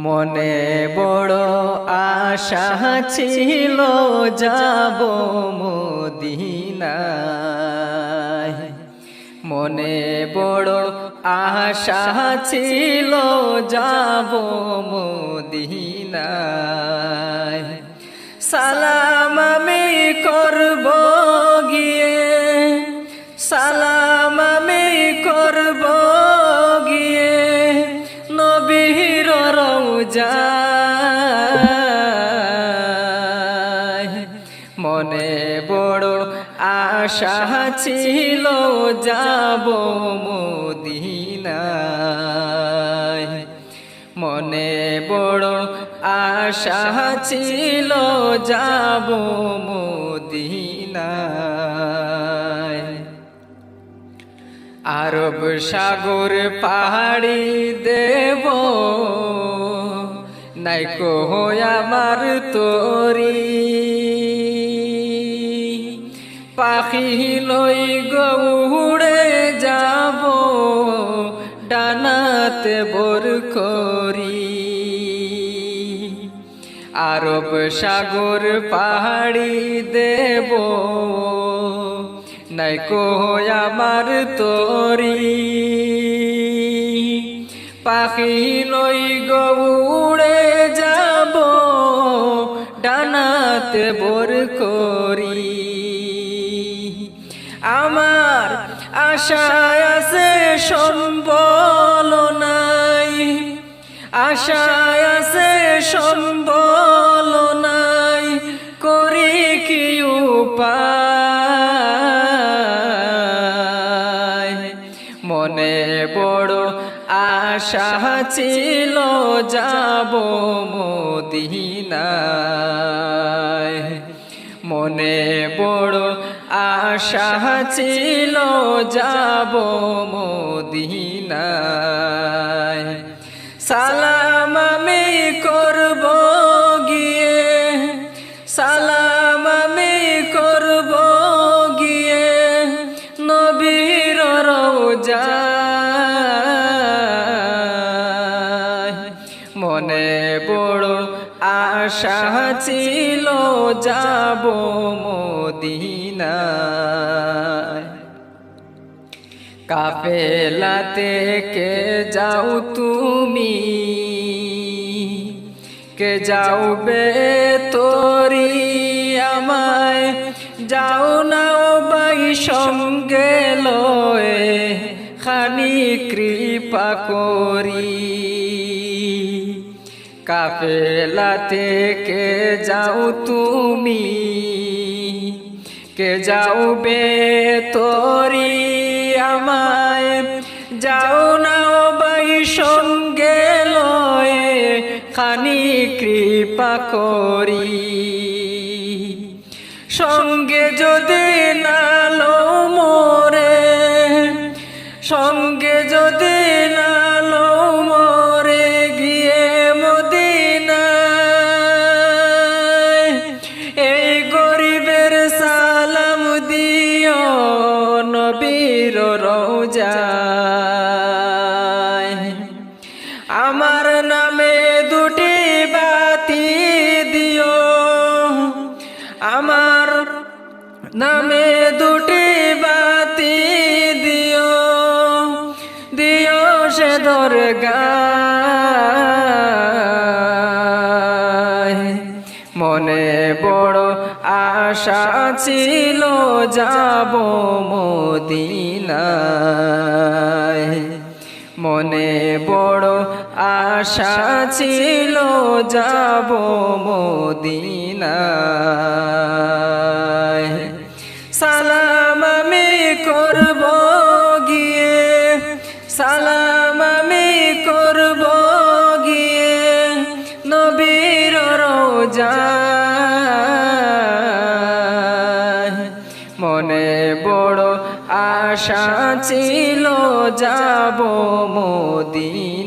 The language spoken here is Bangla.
মনে বড় আশা ছিল যাব মদিনায়, মনে বড় আশা ছিল যাব মদিনায়। সালাম আমি করব গিয়ে, সালাম আমি করব গিয়ে নবীর রওজায়। মনে বড় আশা ছিল যাব মদিনায়, মনে বড় আশা ছিল যাব মদিনায়। আরব সাগর পাহাড়ি দেব নাইকো আমার তরি, পাখি লই গৌড়ে যাব ডানাতে বোর করি। আরব সাগর পাহাড়ি দেব নাইকো আমার তরি, পাখি লই গৌড়ে যাব ডানাতে বোর করি। আমার আশায় আছে সম্বল নাই, আশায় আছে সম্বল নাই, করি কি উপায়। মনে বড় আশা ছিল যাব মদিনায়, মনে বড় আশা ছিল যাব মদিনায়। সালাম আমি করব গিয়ে, সালাম আমি করব গিয়ে নবীর রওজায়। মনে বড় আশা ছিল যাব মদিনায়। কাফেলাতে কে যাও তুমি, কে যাওবে তরি আমায়, যাও না বাই সঙ্গে লয়ে খানি কৃপা করি। কাফেলাতে কে যাও তুমি, কে যাওবে তরি আমায়, যাও না বাই সঙ্গে লয়ে খানি কৃপা করি। সঙ্গে যদি না লো মোরে, সঙ্গে যদি না লো মোরে গিয়ে মদিনায়, এই গরিবের সালাম দিও নবীর রওজায়। আমার নামে দুটি বাতি দিও, আমার নামে দুটি বাতি দিও, দিও সে দরগায়। মনে বড় আশা ছিল যাব মদিনায়, মনে বড় আশা ছিল যাব মদিনায়। সালাম আমি করব গিয়ে, সালাম আমি করব গিয়ে নবীর রওজায়। মনে বড় আশা ছিল যাব মদিনায়।